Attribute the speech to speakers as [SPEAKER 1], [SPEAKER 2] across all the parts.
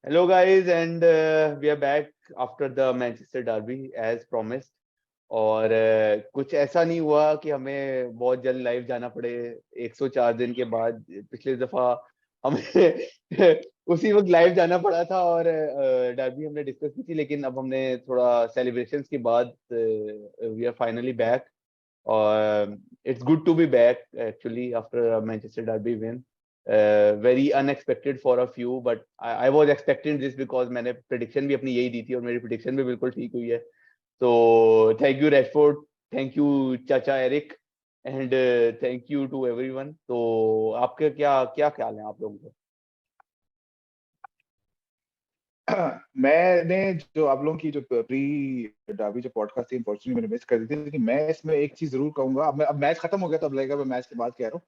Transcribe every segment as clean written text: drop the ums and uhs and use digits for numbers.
[SPEAKER 1] Hello, guys, and we are back after the Manchester Derby as promised. और कुछ ऐसा नहीं हुआ कि हमें बहुत जल्द लाइव जाना पड़े 104 दिन के बाद। पिछली दफा हमें उसी वक्त लाइव जाना पड़ा था और डर्बी हमने डिस्कस की थी, लेकिन अब हमने थोड़ा सेलिब्रेशंस के बाद वी आर फाइनली बैक। और it's good to be back actually after Manchester derby win. Very unexpected for a few, but I was expecting this because मैंने प्रिडिक्शन भी अपनी यही दी थी और मेरी प्रिडिक्शन भी बिल्कुल ठीक हुई है। तो thank you Rashford, thank you चाचा Eric, and thank you to everyone. तो आपके क्या क्या ख्याल है आप लोगों को?
[SPEAKER 2] मैंने जो आप लोगों की जो प्री डाबी जो पॉडकास्ट थी अनफॉर्चुनेटली मैंने मिस कर दी थी, लेकिन मैं इसमें एक चीज जरूर कहूंगा। अब मैच खत्म हो गया तो अब लगेगा मैं मैच के बाद कह रहा हूँ।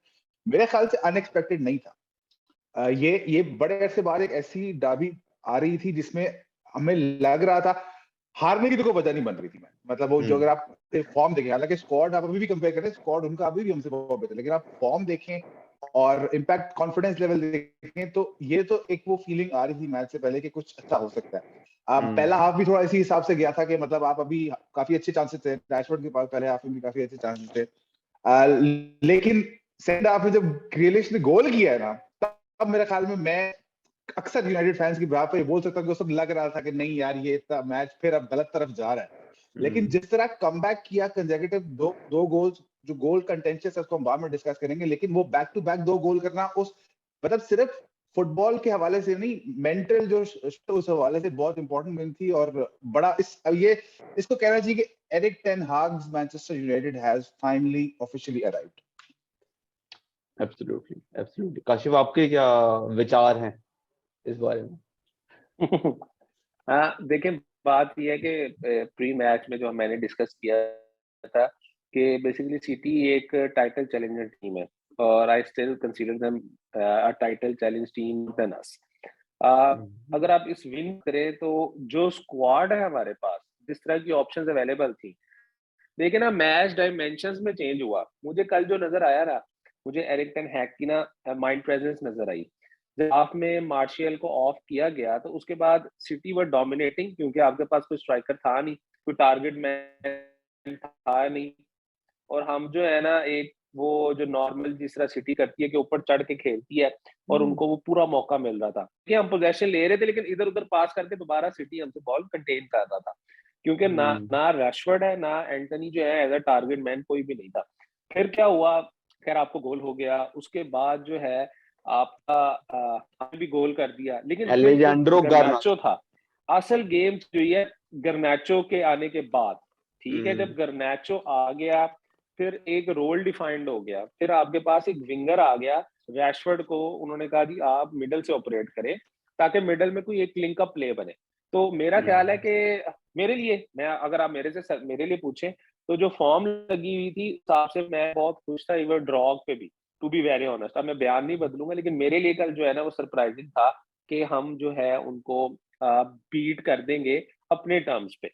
[SPEAKER 2] मेरे ख्याल से अनएक्सपेक्टेड नहीं था। ये बड़े अरसे बाद एक ऐसी डाबी आ रही थी जिसमें हमें लग रहा था हारने की तो कोई वजह नहीं बन रही थी। मैं मतलब वो जो अगर आप फॉर्म देखें, हालांकि स्क्वाड आप अभी भी कंपेयर करें, स्क्वाड उनका अभी भी हमसे बहुत बेहतर, लेकिन आप फॉर्म देखें और इम्पैक्ट कॉन्फिडेंस लेवल देखें तो ये तो एक वो फीलिंग आ रही थी मैच से पहले कि कुछ अच्छा हो सकता है। पहला हाफ भी थोड़ा इसी हिसाब से गया था कि मतलब आप अभी काफी अच्छे चांसेस थे, रैशफोर्ड के पास पहले हाफ में भी काफी अच्छे चांसेस थे। लेकिन सेकंड हाफ में जब ग्रिलिश ने गोल किया है ना, तब मेरे ख्याल में मैं अक्सर यूनाइटेड फैंस की बात पर ये बोल सकता हूँ कि उस वक्त लग रहा था कि नहीं यार, ये इतना मैच फिर अब गलत तरफ जा रहा है। लेकिन जिस तरह कमबैक किया कंसेक्यूटिव दो गोल्स, जो गोल कंटेंशियस है उसको हम बाद में डिस्कस करेंगे, लेकिन वो बैक टू बैक दो गोल करना उस मतलब सिर्फ फुटबॉल के हवाले से नहीं, मेंटल जो उस हवाले से बहुत इंपॉर्टेंट विन थी। और बड़ा ये इसको कहना चाहिए कि Erik ten Hag's Manchester United has finally officially arrived.
[SPEAKER 1] Absolutely absolutely. Kashif, आपके क्या विचार हैं इस बारे में?
[SPEAKER 3] हाँ, देखिए, बात यह है कि प्री मैच में जो मैंने डिस्कस किया था कि बेसिकली सिटी एक टाइटल चैलेंजर टीम है और I still consider them a title challenge team than us. अगर आप इस विन करें तो जो स्क्वाड है हमारे पास, जिस तरह की ऑप्शंस अवेलेबल थी, देखिए ना, मैच डायमेंशंस में चेंज हुआ। मुझे कल जो नजर आया ना, मुझे एरिक टेन हैग की ना माइंड प्रेजेंस नजर आई। जब हाफ में मार्शियल को ऑफ किया गया तो उसके बाद सिटी वर डोमिनेटिंग, क्योंकि आपके पास कोई स्ट्राइकर था नहीं, कोई टारगेट मैन था नहीं। और हम जो है ना, एक वो जो नॉर्मल जिस तरह सिटी करती है कि ऊपर चढ़ के खेलती है, और उनको वो पूरा मौका मिल रहा था कि हम पोजेशन ले रहे थे, लेकिन इधर उधर पास करके दोबारा सिटी हमसे बॉल कंटेन कर रहा था, क्योंकि ना रैशफोर्ड है ना एंटनी जो है एज अ टारगेट मैन कोई भी नहीं था। फिर क्या हुआ? खैर, आपको गोल हो गया, उसके बाद जो है आपका हमने भी गोल कर दिया, लेकिन उसमें जो
[SPEAKER 1] एलेजांड्रो
[SPEAKER 3] गर्नाचो
[SPEAKER 1] गार्नाचो।
[SPEAKER 3] था, असल गेम जो है गर्नाचो के आने के बाद। ठीक है, जब गर्नाचो आ गया फिर एक रोल डिफाइंड हो गया, फिर आपके पास एक विंगर आ गया। रैशफोर्ड को उन्होंने कहा जी आप मिडल से ऑपरेट करें, ताकि मिडल में कोई एक लिंक अप प्ले बने। तो मेरा ख्याल है कि मेरे लिए, मैं अगर आप मेरे लिए पूछें, तो जो फॉर्म लगी हुई थी उस हिसाब से मैं बहुत खुश था, इवन ड्रॉ पे भी, टू बी वेरी ऑनेस्ट। अब मैं बयान नहीं बदलूंगा, लेकिन मेरे लिए कल जो है ना वो सरप्राइजिंग था कि हम जो है उनको बीट कर देंगे अपने टर्म्स पे,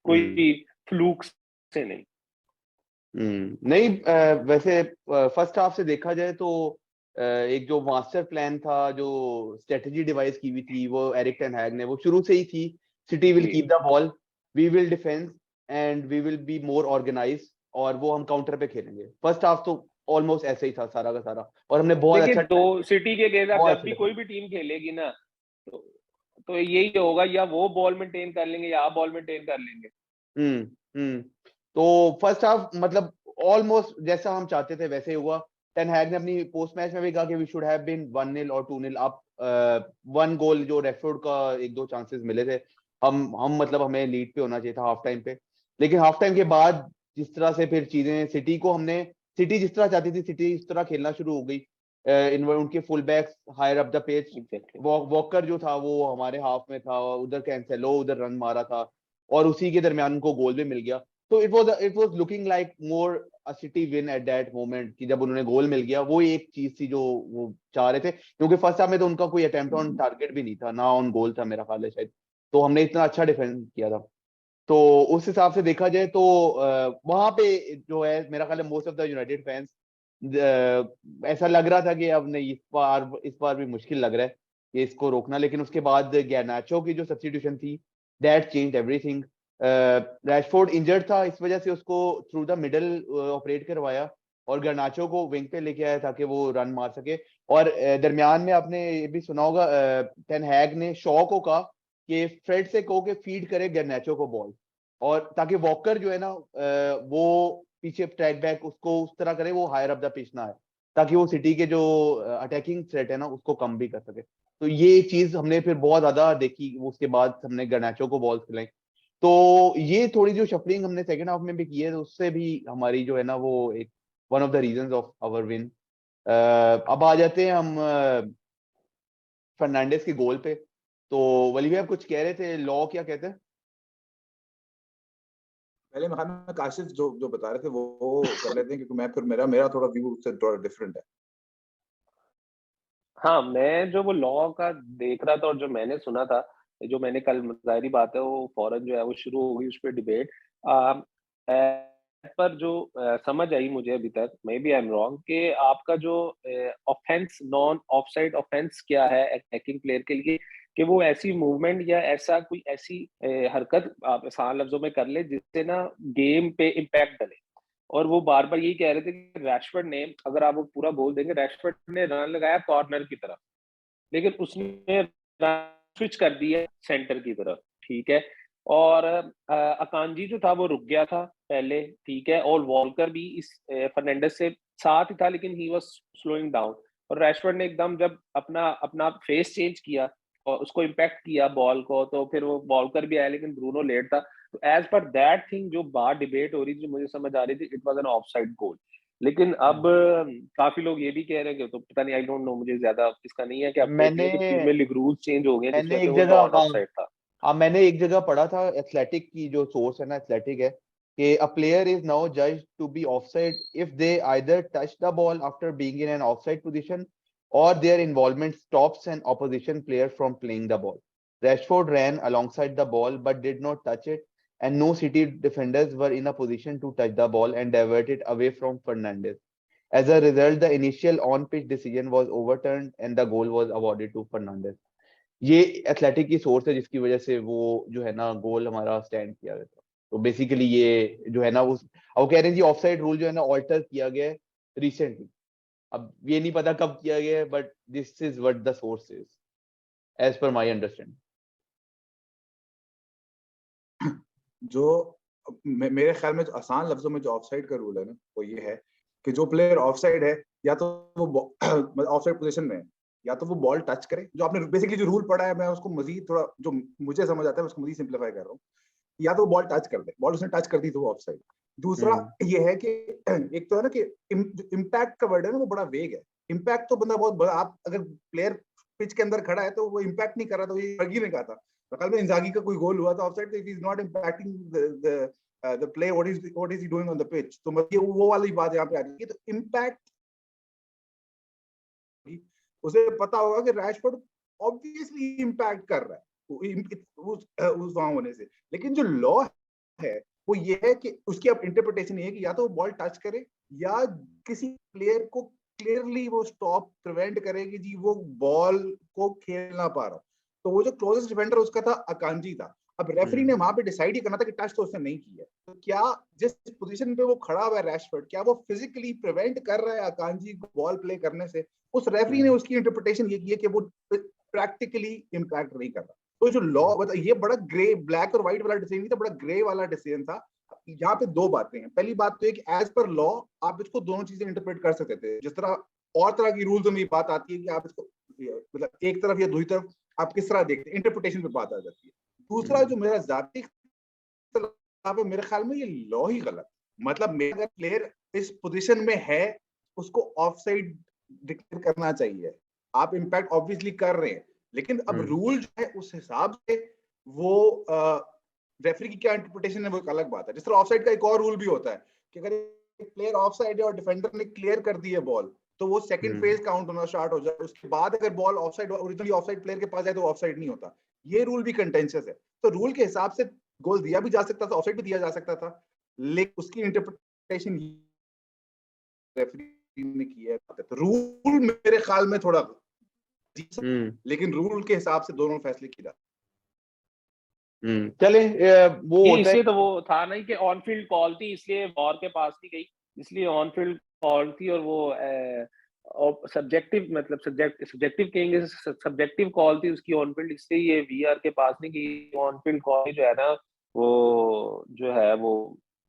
[SPEAKER 3] कोई फ्लूक से नहीं।
[SPEAKER 1] नहीं, वैसे फर्स्ट हाफ से देखा जाए तो एक जो मास्टर प्लान था, जो स्ट्रेटजी डिवाइस की हुई थी, वो एरिक टेन हैग ने, वो शुरू से ही थी। City will keep the ball, we will defence, and we will be more organise, और वो हम काउंटर पे खेलेंगे। फर्स्ट हाफ तो ऑलमोस्ट ऐसे ही था सारा का सारा, और हमने बहुत
[SPEAKER 3] देखिए,
[SPEAKER 1] अच्छा
[SPEAKER 3] दो सिटी के गेम
[SPEAKER 1] बहुत
[SPEAKER 3] जब
[SPEAKER 1] अच्छा
[SPEAKER 3] भी
[SPEAKER 1] defend
[SPEAKER 3] कोई भी टीम खेलेगी ना, तो, तो यही होगा, या वो बॉल मेंटेन कर लेंगे या आप बॉल मेंटेन कर लेंगे।
[SPEAKER 1] हम्म। तो फर्स्ट हाफ मतलब ऑलमोस्ट जैसा हम चाहते थे वैसे ही हुआ। टेन हैग ने अपनी पोस्ट मैच में भी कहा कि वी शुड हैव बीन 1-0 और 2-0 अप। वन गोल जो रेफोर्ड का एक दो चांसेस मिले थे, हम मतलब हमें लीड पे होना चाहिए था हाफ टाइम पे। लेकिन हाफ टाइम के बाद जिस तरह से फिर चीजें सिटी को हमने, सिटी जिस तरह चाहती थी सिटी इस तरह खेलना शुरू हो गई। उनके full backs higher up the page, Walker जो था वो हमारे हाफ में था, उधर कैंसेलो उधर रन मारा था, और उसी के दरमियान उनको गोल भी मिल गया। तो it was looking like more a city win at that moment, कि जब उन्होंने गोल मिल गया वो एक चीज थी जो वो चाह रहे थे, क्योंकि फर्स्ट हाफ में तो उनका कोई अटेम्प्ट ऑन टारगेट भी नहीं था, ना ऑन गोल था मेरा ख्याल है शायद। तो हमने इतना अच्छा डिफेंड किया था। तो उस हिसाब से देखा जाए तो वहां पे जो है मेरा ख्याल है most of the United fans, ऐसा लग रहा था कि अब नहीं, इस बार भी मुश्किल लग रहा है। कि इसको रोकना, लेकिन उसके बाद गर्नाचो की जो सब्स्टिट्यूशन थी that changed everything. Rashford injured था, इस वजह से उसको थ्रू द मिडल ऑपरेट करवाया और गर्नाचो को विंग पे लेके आया ताकि वो रन मार सके। और दरमियान में आपने ये भी सुना होगा, टेन हैग ने शॉ को कहा कि फ्रेड से कहो कि फीड करे गर्नाचो को बॉल, और ताकि वॉकर जो है ना वो पीछे ट्रैक बैक उसको उस तरह करे, वो हायर अप द पिच ना है, ताकि वो सिटी के जो अटैकिंग थ्रेट है ना उसको कम भी कर सके। तो ये चीज हमने फिर बहुत ज्यादा देखी, उसके बाद हमने गर्नाचो को बॉल्स खिलाई। तो ये थोड़ी जो शफलिंग हमने सेकंड हाफ में भी की है, तो उससे भी हमारी जो है ना वो एक one of the reasons of our win. अब आ जाते हैं हम फर्नांडिस के गोल पे। तो वली भाई आप कुछ कह रहे थे, लॉ क्या कहते हैं?
[SPEAKER 2] पहले मैं काशिफ जो जो बता रहे थे वो कर लेते हैं, क्योंकि मैं फिर मेरा मेरा थोड़ा व्यू उससे थोड़ा डिफरेंट है।
[SPEAKER 3] हाँ, मैं जो वो लॉ का देख रहा था और जो मैंने सुना था, जो मैंने कल, जाहिर बात है वो फौरन जो है वो शुरू हो गई उस पर डिबेट। पर जो समझ आई मुझे अभी तक, maybe I am wrong, कि आपका जो ऑफेंस, नॉन ऑफसाइड ऑफेंस क्या है अटैकिंग प्लेयर के लिए, कि वो ऐसी मूवमेंट या ऐसा कोई ऐसी हरकत आप आसान लफ्जों में कर ले जिससे ना गेम पे इम्पैक्ट डले। और वो बार बार यही कह रहे थे कि रैशफोर्ड ने, अगर आप वो पूरा बोल देंगे, रैशफोर्ड ने रन लगाया कॉर्नर की तरफ, लेकिन उसने स्विच कर दिया सेंटर की तरफ, ठीक है। और अकांजी जो था वो रुक गया था पहले, ठीक है, और वॉलकर भी इस फर्नांडिस से साथ ही था, लेकिन ही वाज स्लोइंग डाउन। और रैशफोर्ड ने एकदम जब अपना अपना फेस चेंज किया और उसको इम्पैक्ट किया बॉल को, तो फिर वो वॉलकर भी आया, लेकिन ब्रूनो लेट था। तो एज पर दैट थिंग जो बाहर डिबेट हो रही थी, मुझे समझ आ रही थी इट वाज एन ऑफसाइड गोल। लेकिन अब काफी लोग ये भी कह रहे हैं कि, तो पता नहीं, आई डोंट नो, मुझे ज्यादा इसका नहीं है कि अपडेट नहीं
[SPEAKER 1] मैंने
[SPEAKER 3] है, कि प्रीमियर लीग रूल्स चेंज हो गए जिस
[SPEAKER 1] मैंने
[SPEAKER 3] वजह से
[SPEAKER 1] एक
[SPEAKER 3] वो
[SPEAKER 1] जगह,
[SPEAKER 3] नॉन
[SPEAKER 1] हाँ
[SPEAKER 3] ऑफसाइड था।
[SPEAKER 1] हाँ, मैंने एक जगह पढ़ा था, एथलेटिक की जो सोर्स है ना, एथलेटिक है, कि a player is now judged to be offside if they either touch the ball after being in an offside position और their involvement stops an opposition player from playing the ball. Rashford ran alongside the ball but did not touch it, and no City defenders were in a position to touch the ball and divert it away from Fernandes. As a result, the initial on-pitch decision was overturned and the goal was awarded to Fernandes. ये athletic की source है जिसकी वजह से वो जो है ना गोल हमारा स्टैंड किया गया था। तो बेसिकली ये जो है ना उस, वो कह रहे हैं जी ऑफसाइड रूल जो है ना ऑल्टर किया गया है रिसेंटली। अब ये नहीं पता कब किया गया है, but this is what the source is as per my understanding.
[SPEAKER 2] जो मेरे ख्याल में जो आसान लफ्जों में जो ऑफसाइड का रूल है ना, वो ये है कि जो प्लेयर ऑफसाइड है, या तो वो ऑफसाइड पोजीशन में है, या तो वो बॉल टच करे। जो आपने बेसिकली जो रूल पढ़ा है, मैं उसको मजीद थोड़ा जो मुझे समझ आता है उसको मजीद सिंप्लीफाई कर रहा हूँ। या तो बॉल टच कर दे, बॉल उसने टच कर दी तो वो ऑफसाइड। दूसरा ये है कि एक तो है ना कि इम्पैक्ट का वर्ड है ना, वो बड़ा वेग है। इम्पैक्ट तो बंदा बहुत बड़ा, आप अगर प्लेयर पिच के अंदर खड़ा है तो वो इम्पैक्ट नहीं कर रहा, तो ये वर्गी ने कहा था कल में इंजागी का कोई गोल हुआ था ऑफसाइड, तो it is not impacting the play, what is he doing on the pitch. तो ये वो वाली बात यहाँ पे आ रही है। तो इम्पैक्ट उसे पता होगा कि रैशफोर्ड ऑब्वियसली इम्पैक्ट कर रहा है उस वहां होने से, लेकिन जो लॉ है वो ये है कि उसकी अब इंटरप्रिटेशन ये है कि या तो वो बॉल टच करे, या किसी प्लेयर को क्लियरली वो स्टॉप प्रिवेंट करे कि जी वो बॉल को खेल ना पा रहा। तो वो जो क्लोजेस्ट डिफेंडर उसका था अकांजी था। अब रेफरी ने वहां पे डिसाइड ही करना था कि टच तो उसने नहीं किया, तो क्या जिस पोजीशन पे वो खड़ा हुआ है रैशफोर्ड, क्या वो फिजिकली प्रिवेंट कर रहा है अकांजी को बॉल प्ले करने से? उस रेफरी ने उसकी इंटरप्रिटेशन ये की है कि वो प्रैक्टिकली इंपैक्ट नहीं कर रहा। तो जो लॉ, मतलब ये बड़ा ग्रे, ब्लैक और व्हाइट वाला डिसीजन नहीं था, बड़ा ग्रे वाला डिसीजन था। यहाँ पे दो बातें हैं। पहली बात तो है कि एज पर लॉ आप इसको दोनों चीजें इंटरप्रेट कर सकते थे। जिस तरह और तरह की रूल्स में बात आती है कि आप इसको मतलब एक तरफ या दूसरी तरफ आप किस तरह देखते हैं, इंटरप्रिटेशन पे बात आ जाती है। दूसरा जो मेरा जाती इख्तिलाफ है, मेरे ख्याल में ये लॉ ही गलत। मतलब अगर प्लेयर इस पोजीशन में है उसको ऑफसाइड डिक्लेयर करना चाहिए। आप इम्पैक्ट ऑब्वियसली कर रहे हैं, लेकिन अब रूल जो है उस हिसाब से वो रेफरी की क्या इंटरप्रिटेशन है वो एक अलग बात है। जिस तरह ऑफसाइड का एक और रूल भी होता है कि अगर एक प्लेयर ऑफसाइड है और डिफेंडर ने क्लियर कर दी है बॉल, तो वो सेकंड फेज काउंट होना स्टार्ट हो जाए। उसके बाद अगर ball offside, originally offside player के पास जाए तो ऑफसाइड नहीं होता। ये रूल भी कंटेंशियस है। तो रूल के हिसाब से गोल दिया भी जा सकता था, ऑफसाइड भी दिया जा सकता था, लेकिन उसकी इंटरप्रिटेशन रेफरी ने की है। तो रूल मेरे ख्याल में थोड़ा लेकिन रूल के हिसाब से दोनों फैसले किए जाते।
[SPEAKER 1] चले वो
[SPEAKER 3] ये
[SPEAKER 1] होता है
[SPEAKER 3] इसलिए तो वो था नहीं कि ऑन फील्ड कॉल थी इसलिए वॉर के पास नहीं गई, इसलिए ऑन फील्ड कॉल थी और वो सब्जेक्टिव मतलब सब्जेक्टिव कहेंगे, सब्जेक्टिव कॉल थी उसकी ऑन फील्ड, इसलिए ये वीआर के पास नहीं गई। ऑन फील्ड कॉल जो है ना वो जो है वो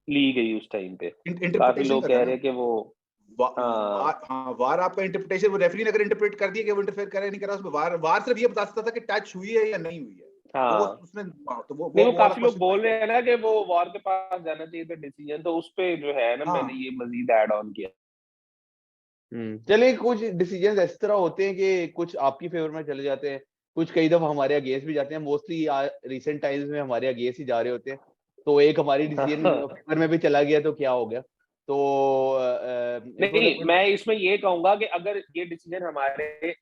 [SPEAKER 3] ली गई उस टाइम पे। काफी
[SPEAKER 2] इंटरप्रिटेशन
[SPEAKER 3] लोग
[SPEAKER 2] का
[SPEAKER 3] कह
[SPEAKER 2] था
[SPEAKER 3] रहे हैं कि वो
[SPEAKER 2] वार आपका इंटरप्रिटेशन, वो रेफरी ने अगर इंटरप्रेट कर दिया कि वो इंटरफेयर करे नहीं करा, उसमें वार सिर्फ ये बता सकता था कि टच हुई है या नहीं हुई है। तो वो उसने तो
[SPEAKER 3] नहीं, वो
[SPEAKER 2] वाला
[SPEAKER 3] काफी लोग
[SPEAKER 2] क्वेश्चन
[SPEAKER 3] बोल रहे हैं ना कि वो वॉर के पास जाना चाहिए था डिसीजन, तो उस पे जो है ना मैंने ये मजीद ऐड ऑन किया।
[SPEAKER 1] चलिए कुछ डिसीजंस इस तरह होते हैं कि कुछ आपकी फेवर में चले जाते हैं, कुछ कई दफा हमारे अगेंस्ट भी जाते हैं। मोस्टली रिसेंट टाइम्स में हमारे अगेंस्ट ही जा रहे होते हैं, तो एक हमारी डिसीजन फेवर में भी चला गया तो क्या हो गया। तो
[SPEAKER 3] नहीं, मैं इसमें ये कहूंगा कि अगर ये डिसीजन हमारे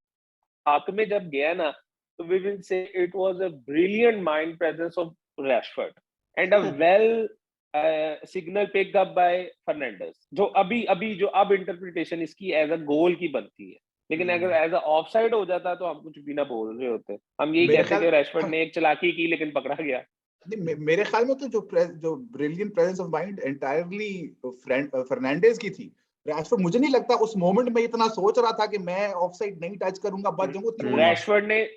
[SPEAKER 3] हाथ में जब गया ना तो we will say it was a brilliant mind presence of Rashford and a well signal picked up by Fernandes, जो अभी जो अब इंटरप्रिटेशन इसकी एज अ गोल की बनती है, लेकिन अगर एज अ ऑफसाइड हो जाता तो हम कुछ भी ना बोल रहे होते, हम यही कहते कि रैशफोर्ड ने एक चालाकी की लेकिन पकड़ा गया।
[SPEAKER 2] नहीं, मेरे ख्याल में तो जो brilliant presence of mind entirely Fernandes की थी। रैशफोर्ड मुझे नहीं लगता उस मोमेंट में इतना सोच रहा था कि मैं ऑफसाइड नहीं टच करूंगा, बच जाऊंगा।
[SPEAKER 3] रैशफोर्ड ने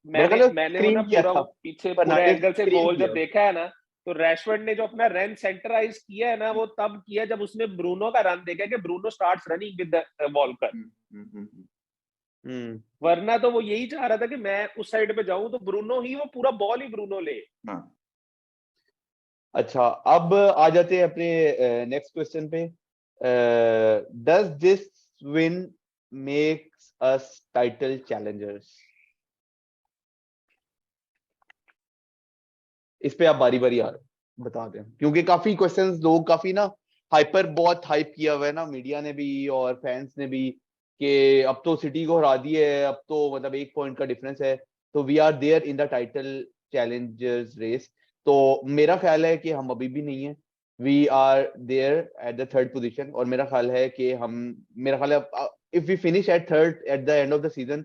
[SPEAKER 3] मैंने वो ना पूरा पीछे पूरे एंगल से गोल जब देखा है ना, तो रैशफोर्ड ने जो अपना रन सेंटराइज किया है ना वो तब किया जब उसने ब्रूनो का रन देखा कि Bruno starts running with the Volker. वरना तो वो यही चाह रहा था कि मैं उस साइड पे जाऊं तो ब्रूनो ही वो पूरा बॉल ही ब्रूनो ले।
[SPEAKER 1] अच्छा, अब आ जाते हैं अपने नेक्स्ट क्वेश्चन पे। Does this win makes us title Challengers? इस पे आप बारी बारी बता दें, क्योंकि काफी क्वेश्चंस लोग काफी ना बहुत हाइप किया हुआ है ना, मीडिया ने भी और फैंस ने भी, कि अब तो सिटी को हरा दी है, अब तो मतलब 1 पॉइंट का डिफरेंस है, तो we are there in the title challengers race. तो मेरा ख्याल है कि हम अभी भी नहीं है, we are there at the third position. और मेरा ख्याल है कि मेरा ख्याल है if we finish at third at the end of the season,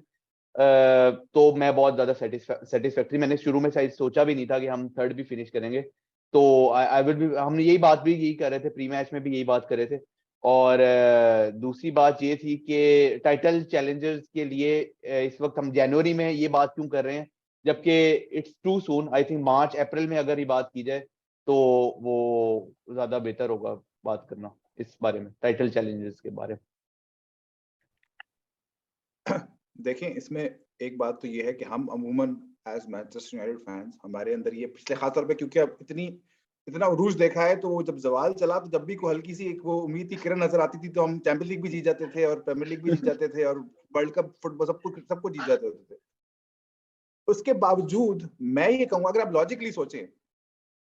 [SPEAKER 1] तो मैं बहुत ज्यादा सेटिस्फैक्टरी, मैंने शुरू में शायद सोचा भी नहीं था कि हम थर्ड भी फिनिश करेंगे। तो आई विल बी, हमने यही कर रहे थे, प्री मैच में भी यही बात कर रहे थे। और दूसरी बात ये थी कि टाइटल चैलेंजर्स के लिए इस वक्त हम जनवरी में ये बात क्यों कर रहे हैं, जबकि it's too soon. I think March April में अगर ये बात की जाए तो वो ज्यादा बेहतर होगा बात करना इस बारे में, टाइटल चैलेंजर्स के बारे में।
[SPEAKER 2] देखें, इसमें एक बात तो ये है कि हम अमूमन एज मैनचेस्टर यूनाइटेड फैंस, हमारे अंदर ये पिछले खास तौर पे, क्योंकि अब इतना उरूज देखा है, तो जब जवाल चला तो जब भी कोई हल्की सी एक वो उम्मीद की किरण नजर आती थी तो हम चैंपियंस लीग भी जीत जाते थे और प्रीमियर लीग भी जीत जाते थे और वर्ल्ड कप फुटबॉल सब कुछ जीत जाते थे। उसके बावजूद मैं ये कहूंगा, अगर आप लॉजिकली सोचें,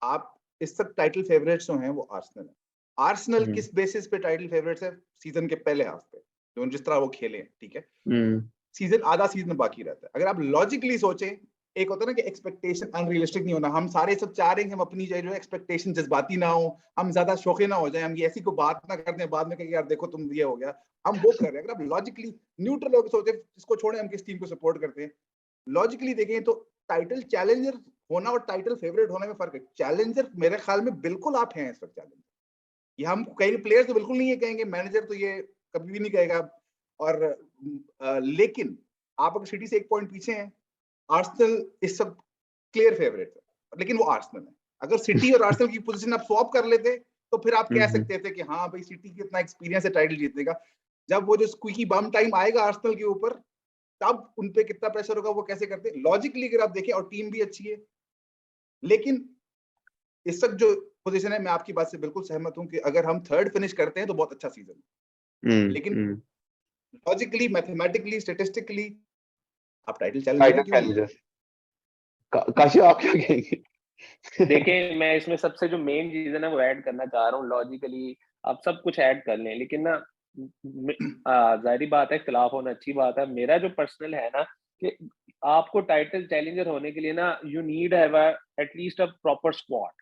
[SPEAKER 2] आप इस तक टाइटल फेवरेट्स जो हैं वो आर्सेनल है। आर्सेनल किस बेसिस पे टाइटल फेवरेट्स है? सीजन के पहले हाफ पे जो जिस तरह वो खेले, ठीक है, सीजन आधा सीजन बाकी रहता है। अगर आप लॉजिकली सोचें, एक होता है ना कि एक्सपेक्टेशन अनरियलिस्टिक नहीं होना, हम सारे सब चाह रहे हैं कि हम अपनी जो एक्सपेक्टेशन जज्बाती ना हो, हम ज्यादा शौकीन ना हो जाए, हम ये ऐसी को बात ना करते हैं बाद में कहें यार देखो तुम ये हो गया, हम वो कर रहे हैं। अगर आप लॉजिकली न्यूट्रल होकर सोचे, इसको छोड़े हम किस टीम को सपोर्ट करते हैं, लॉजिकली देखें तो टाइटल चैलेंजर होना और टाइटल फेवरेट होने में फर्क है। चैलेंजर मेरे ख्याल में बिल्कुल आप हैं इस वक्त चैलेंजर, ये हम कई प्लेयर्स तो बिल्कुल नहीं है कहेंगे, मैनेजर तो ये कभी भी नहीं कहेगा। और लेकिन आप अगर सिटी से 1 पॉइंट पीछे हैं, आर्सेनल इस सब क्लियर फेवरेट है, लेकिन वो आर्सेनल है। अगर सिटी और आर्सेनल की पोजीशन आप स्वैप कर लेते तो फिर आप कह सकते थे कि हाँ भाई सिटी की इतना एक्सपीरियंस है टाइटल जीतने का। जब वो जो स्क्वीकी बम टाइम आएगा आर्सेनल के ऊपर, तब उन पे कितना प्रेशर होगा, वो कैसे करते हैं। लॉजिकली अगर आप देखें, और टीम भी अच्छी है, लेकिन इस वक्त जो पोजीशन है, मैं आपकी बात से बिल्कुल सहमत हूं कि अगर हम थर्ड फिनिश करते हैं तो बहुत अच्छा सीजन है, लेकिन लॉजिकली, मैथमेटिकली, स्टैटिस्टिकली आप टाइटल चैलेंजर।
[SPEAKER 1] काशी आप क्या कहेंगे?
[SPEAKER 3] देखिए, मैं इसमें सबसे जो मेन चीज है ना वो ऐड करना चाह रहा हूँ। लॉजिकली आप सब कुछ ऐड कर लें, लेकिन ना जाहिर बात है खिलाफ होना अच्छी बात है। मेरा जो पर्सनल है ना कि आपको टाइटल चैलेंजर होने के लिए ना you need have at least a proper squad.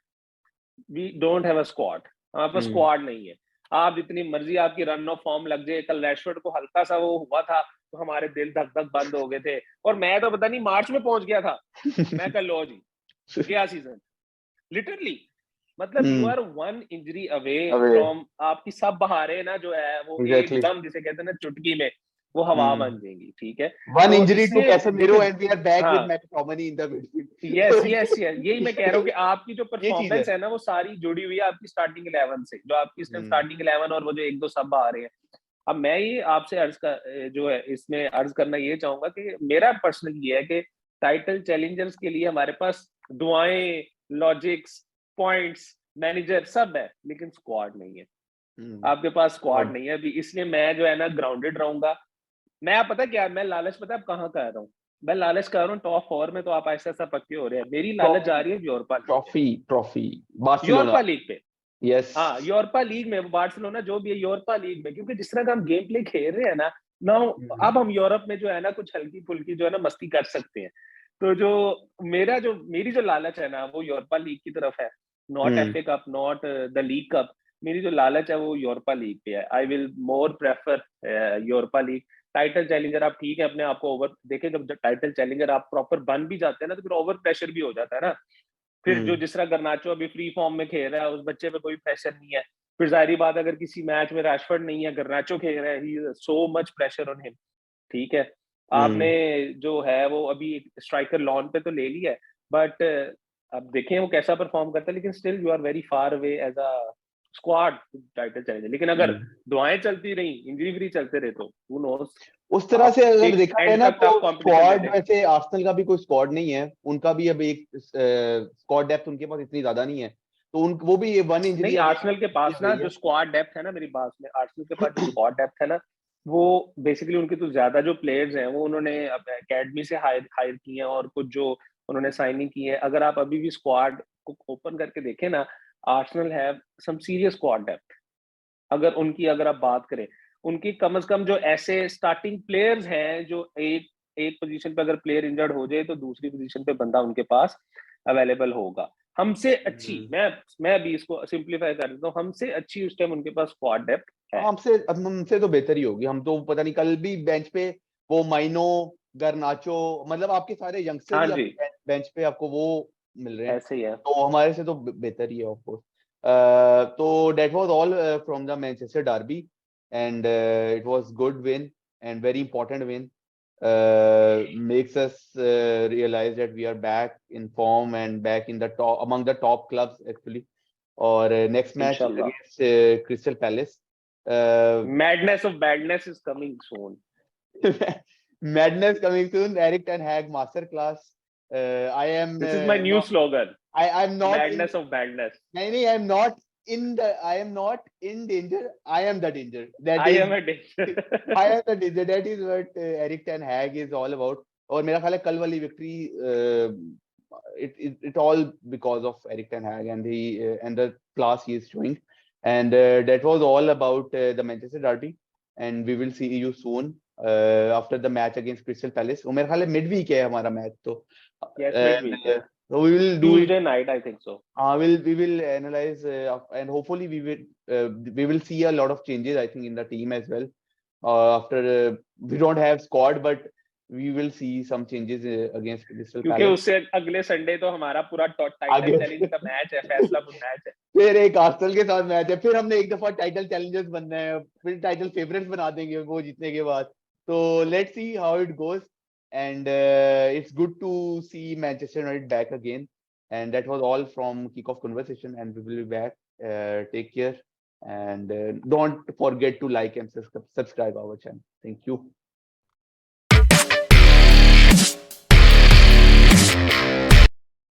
[SPEAKER 3] We don't have a squad, हमारे पास स्क्वाड नहीं है। आप जितनी मर्जी आपकी रन ऑफ फॉर्म लग जाए, कल रैशफोर्ड को हल्का सा वो हुआ था तो हमारे दिल धक धक बंद हो गए थे, और मैं तो पता नहीं मार्च में पहुंच गया था। मैं कल लो जी गया सीजन, लिटरली। मतलब you are one injury away from, आपकी सब बहारें ना जो है वो एकदम जिसे कहते हैं ना चुटकी में वो हवा बन जाएंगी, ठीक है।
[SPEAKER 1] One injury to Casemiro and we are back with McTominay in the midfield.
[SPEAKER 3] Yes यही मैं कह रहा हूँ कि आपकी जो परफॉर्मेंस है ना वो सारी जुड़ी हुई है आपकी स्टार्टिंग 11 से, जो आपकी स्टार्टिंग 11 और वो जो एक दो सब आ रहे हैं। अब मैं ये आपसे जो है इसमें अर्ज करना ये चाहूंगा कि मेरा पर्सनल ये है कि टाइटल चैलेंजर्स के लिए हमारे पास दुआएं, लॉजिक्स, पॉइंट्स, मैनेजर सब है, लेकिन स्क्वाड नहीं है। आपके पास स्क्वाड नहीं है अभी, इसलिए मैं जो है ना ग्राउंडेड रहूंगा। मैं आप पता क्या, मैं लालच पता आप कहाँ कर रहा हूँ, मैं लालच कर रहा हूँ टॉप 4 में, तो आप ऐसा ऐसा पक्के हो रहे हैं। मेरी लालच जा रही है यूरोपा लीग पे।
[SPEAKER 1] यस
[SPEAKER 3] हाँ, यूरोपा लीग में बार्सिलोना जो भी है यूरोपा लीग में, क्योंकि जिस तरह का हम गेम प्ले खेल रहे हैं ना अब हम यूरोप में जो है ना कुछ हल्की फुल्की जो है ना मस्ती कर सकते हैं। तो जो मेरी जो लालच है ना वो यूरोपा लीग की तरफ है, not FA cup, not the league cup. मेरी जो लालच है वो यूरोपा लीग पे है। I will more prefer Europa league. Title challenger आप ठीक है अपने आप को ओवर देखें, जब टाइटल चैलेंजर आप प्रॉपर बन भी जाते हैं ना तो फिर ओवर प्रेशर भी हो जाता है ना। फिर जो जिस तरह गर्नाचो अभी फ्री फॉर्म में खेल रहा है, उस बच्चे पे कोई प्रेशर नहीं है। फिर जाहिर बात अगर किसी मैच में रैशफोर्ड नहीं है, गर्नाचो खेल रहा है, he so much pressure on him, ठीक है। आपने जो है वो अभी स्ट्राइकर लॉन पे तो ले लिया है, बट अब देखें वो कैसा परफॉर्म करता है, लेकिन still you are very far away as a squad title challenger. लेकिन अगर दुआएं चलती रही, इंजरी फ्री चलते रहे, तो हु नोस।
[SPEAKER 1] उस तरह से अगर देखा जाए ना तो स्क्वाड, वैसे आर्सेनल का भी कोई स्क्वाड नहीं है, उनका भी अब एक स्क्वाड डेप्थ उनके पास इतनी ज्यादा नहीं है, तो वो भी ये वन इंजरी
[SPEAKER 3] नहीं। आर्सेनल के पास ना जो स्क्वाड डेप्थ है ना, मेरी बात में, आर्सेनल के पास जो स्क्वाड डेप्थ है ना, वो बेसिकली उनके तो ज्यादा जो प्लेयर्स हैं वो उन्होंने एकेडमी से हायर किए हैं, और कुछ जो उन्होंने साइनिंग की है। अगर आप अभी भी स्क्वाड को ओपन करके देखें ना, Arsenal have some serious squad depth. अगर आप बात करें उनकी, कम से कम जो ऐसे स्टार्टिंग प्लेयर्स हैं जो एक पोजीशन पे अगर प्लेयर इंजर्ड हो जाए तो दूसरी पोजीशन पे बंदा उनके पास अवेलेबल होगा। हमसे अच्छी, मैं अभी इसको सिंपलीफाई कर देता हूँ, हमसे अच्छी उस टाइम उनके पास स्क्वाड डेप्थ है।
[SPEAKER 1] हमसे तो बेहतर ही होगी। हम तो पता नहीं, कल भी बेंच पे वो माइनो, गर्नाचो, मतलब आपके सारे यंगस्टर बेंच पे आपको वो मिल रहे हैं,
[SPEAKER 3] ऐसे ही है।
[SPEAKER 1] तो हमारे से तो बेहतर ही है ऑफ कोर्स। तो that was all from the Manchester derby, and it was good win and very important win. Makes us realize that we are back in form and back in the top, among the top clubs actually. Or next match against Crystal Palace.
[SPEAKER 3] Madness of badness is coming soon.
[SPEAKER 1] Madness coming soon. Eric Ten Hag masterclass.
[SPEAKER 3] This is my new slogan.
[SPEAKER 1] I'm not
[SPEAKER 3] madness of badness.
[SPEAKER 1] I am not in danger. I am the danger.
[SPEAKER 3] I am a danger.
[SPEAKER 1] I am the danger. That is what Eric Ten Hag is all about. और मेरा ख्याल है कल वाली victory, it all because of Eric Ten Hag and the class he is showing. And that was all about the Manchester derby. And we will see you soon after the match against Crystal Palace. मेरा ख्याल है midweek है हमारा match तो.
[SPEAKER 3] Yes, midweek.
[SPEAKER 1] So we will do
[SPEAKER 3] Tuesday night, I think so.
[SPEAKER 1] We will analyze and hopefully we will see a lot of changes, I think, in the team as well. After we don't have squad, but we will see some changes against Crystal Palace.
[SPEAKER 3] क्योंकि उससे अगले Sunday तो हमारा पूरा title challenge का match है, फैसलाकुन match है।
[SPEAKER 1] फिर एक आर्सेनल के साथ मैच है, फिर हमने एक दफा टाइटल चैलेंजर्स बनना है, फिर टाइटल फेवरेट्स बना देंगे वो जीतने के बाद। तो let's see how it goes. And it's good to see Manchester United back again. And that was all from Kickoff Conversation, and we will be back. Take care, and don't forget to like and subscribe our channel. Thank you.